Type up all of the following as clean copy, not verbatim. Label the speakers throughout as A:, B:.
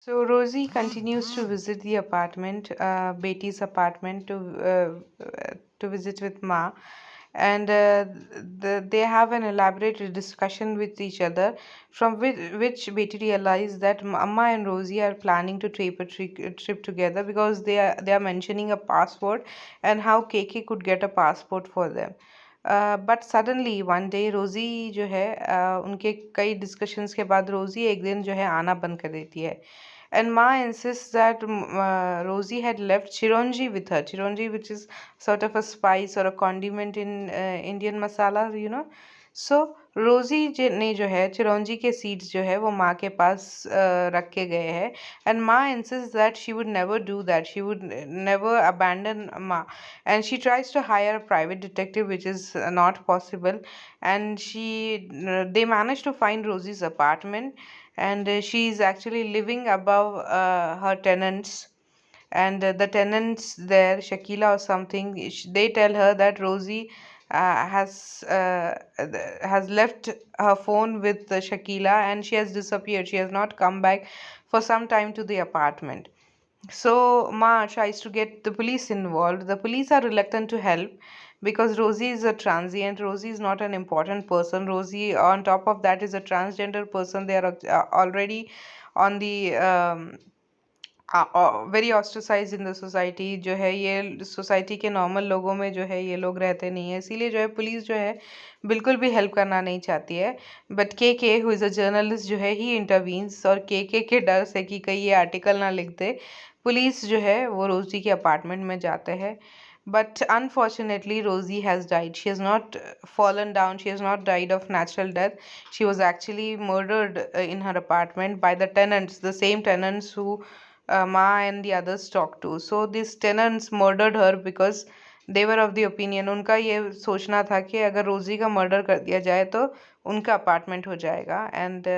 A: So Rosie continues to visit the apartment, Betty's apartment, to visit with Ma, and they have an elaborate discussion with each other, from which Betty realizes that Amma and Rosie are planning to take a trip together because they are mentioning a passport and how KK could get a passport for them. But suddenly one day रोज़ी जो है उनके कई discussions के बाद रोज़ी एक दिन जो है आना बंद कर देती है. And Ma insists that Rosie had left chironji with her. Chironji, which is sort of a spice or a condiment in Indian masala, you know. So रोजी ने जो है चिरौंजी के सीड्स जो है वो माँ के पास रख के गए हैं. एंड माँ insists that she would never do that. She would never abandon Ma, and she tries to hire a private detective, which is not possible. And they manage to find Rosie's apartment, and she is actually living above her tenants. And the tenants there, Shakila or something, they tell her that Rosie has left her phone with Shakila, and she has disappeared. She has not come back for some time to the apartment. So Ma tries to get the police involved. The police are reluctant to help because Rosie is a transient. Rosie is not an important person. Rosie, on top of that, is a transgender person. They are already on the very ostracise in the society. जो है ये society के normal लोगों में जो है ये लोग रहते नहीं है, इसीलिए जो है पुलिस जो है बिल्कुल भी हेल्प करना नहीं चाहती है. बट के हु इज़ अ जर्नलिस्ट जो है ही इंटरवीन्स, और के डर से कि कहीं ये आर्टिकल ना लिख दे, पुलिस जो है वो रोजी के अपार्टमेंट में जाते हैं. But unfortunately, Rosie has died. She has not fallen down. She has not died of natural death. She was actually murdered in her apartment by the tenants, the same tenants who Ma and the others talked to. So these tenants murdered her because they were of the opinion. उनका ये सोचना था कि अगर रोजी का murder कर दिया जाए तो उनका अपार्टमेंट हो जाएगा. And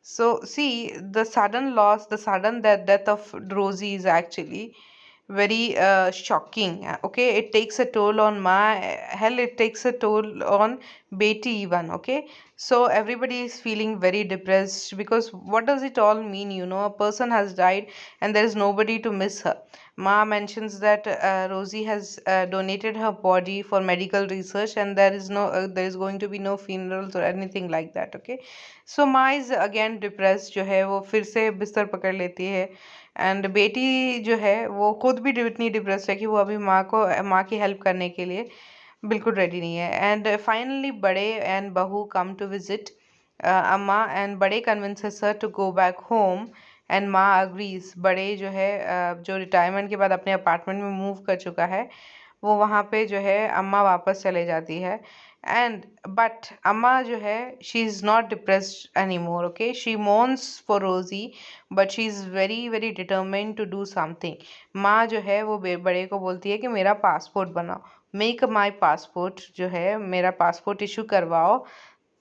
A: so see, the sudden loss, the sudden death of Rosie is actually very shocking. Okay, it takes a toll on Ma. Hell, it takes a toll on Betty even. Okay, so everybody is feeling very depressed because what does it all mean? You know, a person has died and there is nobody to miss her. Ma mentions that Rosie has donated her body for medical research, and there is going to be no funerals or anything like that. Okay, so Ma is again depressed. जो है वो फिर से बिस्तर पकड़ लेती है. And बेटी जो है वो खुद भी इतनी डिप्रेस्ड है कि वो अभी माँ की हेल्प करने के लिए बिल्कुल रेडी नहीं है. And finally Bade and Bahu come to visit Amma, and Bade convinces her to go back home. And Ma agrees. Bade जो है जो रिटायरमेंट के बाद अपने अपार्टमेंट में मूव कर चुका है, वो वहाँ पे जो है अम्मा वापस चले जाती है. एंड बट अम्मा जो है she is not depressed any more. Okay, she mourns for Rosie, but she is very very determined to do something. माँ जो है वो बड़े को बोलती है कि मेरा पासपोर्ट बनाओ, मेक माई पासपोर्ट, जो है मेरा पासपोर्ट इशू करवाओ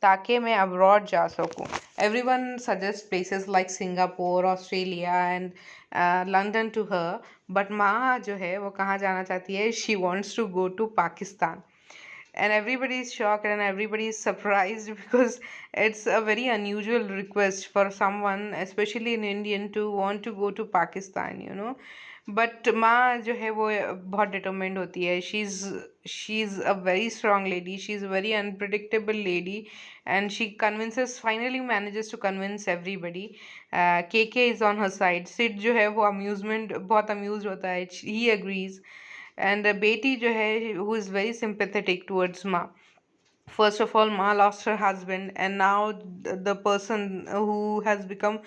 A: ताकि मैं अब्रॉड जा सकूं. Everyone suggest places like Singapore, Australia and London to her, but माँ जो है वो कहाँ जाना चाहती है? She wants to go to Pakistan. And everybody is shocked and everybody is surprised because it's a very unusual request for someone, especially an Indian, to want to go to Pakistan, you know. But माँ जो है वो बहुत determined होती है. She is a very strong lady, she is a very unpredictable lady, and she convinces, finally manages to convince everybody. Kay is on her side. Sid जो है वो बहुत अम्यूज होता है. ही अग्रीज. एंड बेटी जो है who is very sympathetic towards Ma. First of all, Ma lost her husband, and now the person who has become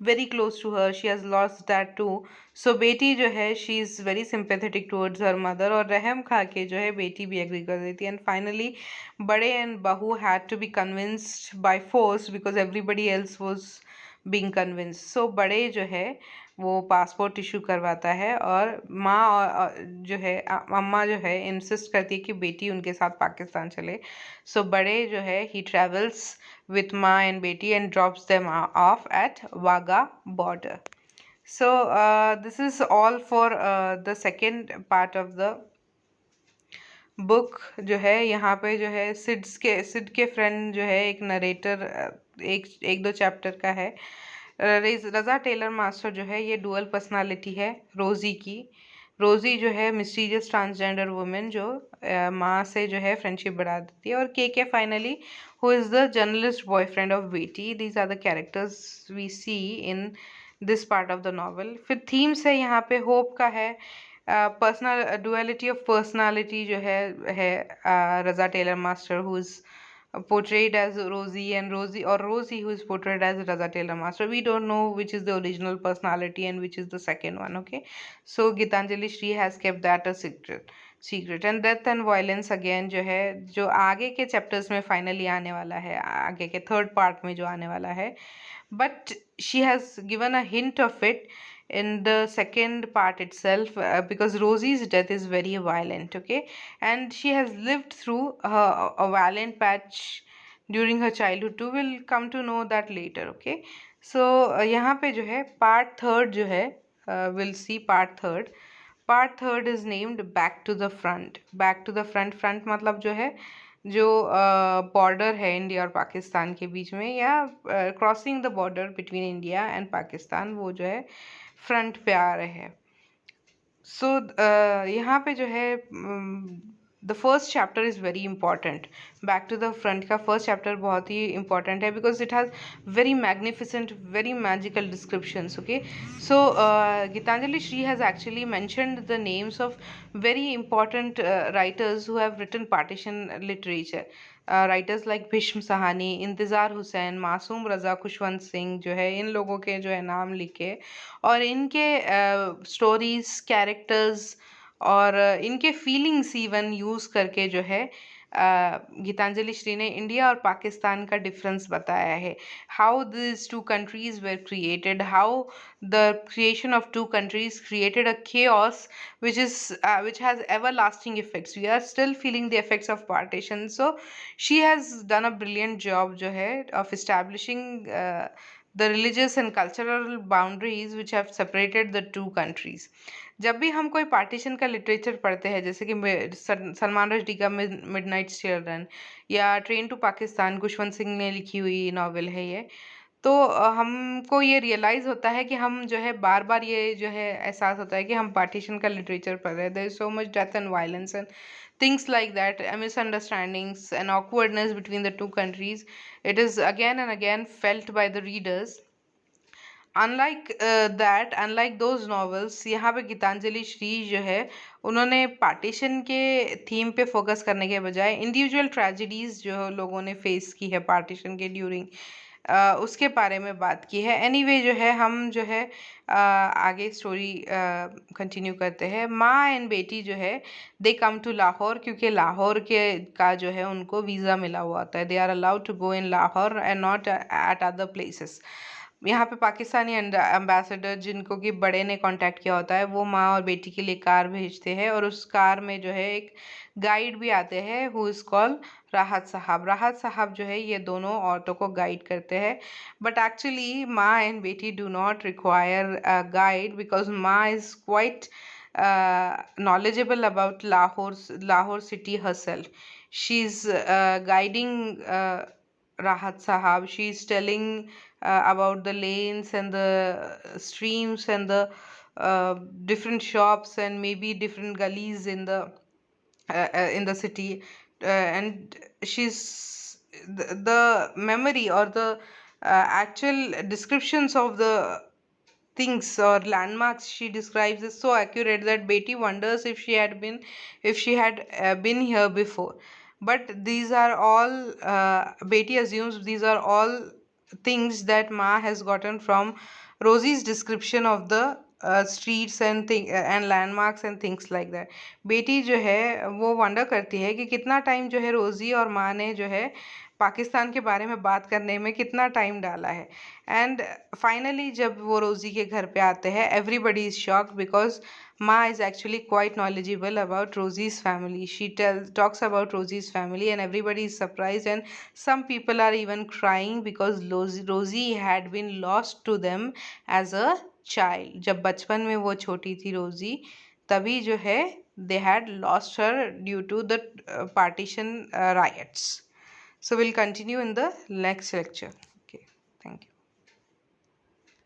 A: very close to her, she has lost that too. So बेटी जो है she is very sympathetic towards her mother, और रहम खा के जो है बेटी भी एग्री कर देती है. And finally बड़े and बहू had to be convinced by force because everybody else was being convinced. So बड़े जो है वो पासपोर्ट इशू करवाता है, और माँ जो है अम्मा जो है इंसिस्ट करती है कि बेटी उनके साथ पाकिस्तान चले. सो बड़े जो है ही travels with Ma and Beti and drops them off at Wagah border. So this is all for the second part of the book. जो है यहाँ पे जो है सिड के फ्रेंड जो है एक नरेटर एक एक दो चैप्टर का है. रज़ा टेलर मास्टर जो है ये डुअल पर्सनालिटी है रोज़ी की। रोज़ी जो है मिस्टीरियस ट्रांसजेंडर वुमेन जो माँ से जो है फ्रेंडशिप बढ़ा देती है। और Kay finally who is the journalist boyfriend of Betty. These are the characters we see in this part of the novel. फिर थीम्स है यहाँ पे होप का है, पर्सनल डुअलिटी ऑफ पर्सनालिटी जो है Raza tailor master who is portrayed as Rosie, and Rosie who is portrayed as Raza Taylor Master. We don't know which is the original personality and which is the second one. Okay, so Gitanjali Shri has kept that a secret. And death and violence again जो है जो आगे के chapters में finally आने वाला है, आगे के third part में जो आने वाला है, but she has given a hint of it in the second part itself, because Rosie's death is very violent. Okay, and she has lived through a violent patch during her childhood too. We'll come to know that later. Okay, so यहाँ पे जो है part third जो है, we'll see part third. Part third is named back to the front. Back to the front मतलब जो है जो बॉर्डर है इंडिया और पाकिस्तान के बीच में, या crossing the border between India and Pakistan, वो जो है फ्रंट पे आ रहे हैं। सो यहाँ पे जो है the first chapter is very important. Back to the front का फर्स्ट चैप्टर बहुत ही इंपॉर्टेंट है because it has very magnificent, very magical descriptions. Okay, so Geetanjali Shree has actually mentioned the names of very important writers who have written partition literature. Writers like Bhishma Sahani, इंतज़ार हुसैन, मासूम रज़ा, खुशवंत सिंह जो है, इन लोगों के जो है नाम लिखे और इनके स्टोरीज, कैरेक्टर्स और इनके फीलिंग्स इवन यूज़ करके जो है गीतांजलि श्री ने इंडिया और पाकिस्तान का डिफरेंस बताया है। How this two countries were created, how the creation of two countries created a chaos which has everlasting effects. We are still feeling the effects of partition. So she has done a brilliant job जो है of establishing the religious and cultural boundaries which have separated the two countries. जब भी हम कोई partition का literature पढ़ते हैं, जैसे कि सलमान रश्दी का मिडनाइट चिल्ड्रन या ट्रेन टू पाकिस्तान, खुशवंत सिंह ने लिखी हुई नावल है ये, तो हमको ये रियलाइज़ होता है कि हम जो है बार बार ये जो है एहसास होता है कि हम पार्टीशन का लिटरेचर पढ़ रहे हैं। There is so much death and violence and things like that, misunderstandings and awkwardness between the two countries. It is again and again felt by the readers. Unlike those novels, यहाँ पे गीतांजलि श्री जो है उन्होंने partition के theme पे focus करने के बजाय इंडिविजुअल ट्रेजिडीज़ जो लोगों ने फेस की है पार्टीशन के ड्यूरिंग, उसके बारे में बात की है। एनीवे जो है हम जो है आगे स्टोरी कंटिन्यू करते हैं। माँ एंड बेटी जो है दे कम टू लाहौर, क्योंकि लाहौर के का जो है उनको वीज़ा मिला हुआ होता है। They are allowed to go in Lahore and not at other places. यहाँ पे पाकिस्तानी एम्बेसडर जिनको कि बड़े ने कांटेक्ट किया होता है, वो माँ और बेटी के लिए कार भेजते हैं और उस कार में जो है एक गाइड भी आते हैं हु इज़ कॉल्ड राहत साहब। राहत साहब जो है ये दोनों औरतों को गाइड करते हैं, बट एक्चुअली माँ and Betty do not require a guide because माँ is quite knowledgeable about Lahore city herself. She's guiding Rahat Sahab. She's telling about the lanes and the streams and the different shops and maybe different gullies in the city, and she's the memory or the actual descriptions of the things or landmarks she describes is so accurate that Betty wonders if she had been here before. But these are all Betty assumes these are all things that Ma has gotten from Rosie's description of the streets and landmarks and things like that. बेटी जो है वो wonder करती है कि कितना time जो है रोज़ी और माँ ने जो है पाकिस्तान के बारे में बात करने में कितना टाइम डाला है। एंड फाइनली जब वो रोज़ी के घर पे आते हैं, everybody is shocked because Ma is actually quite knowledgeable about Rosie's family. She talks about Rosie's family and everybody is surprised, and some people are even crying because Rosie had been lost to them as a child. जब बचपन में वो छोटी थी रोज़ी, तभी जो है they had lost her due to the partition riots. So we'll continue in the next lecture. Okay, thank you.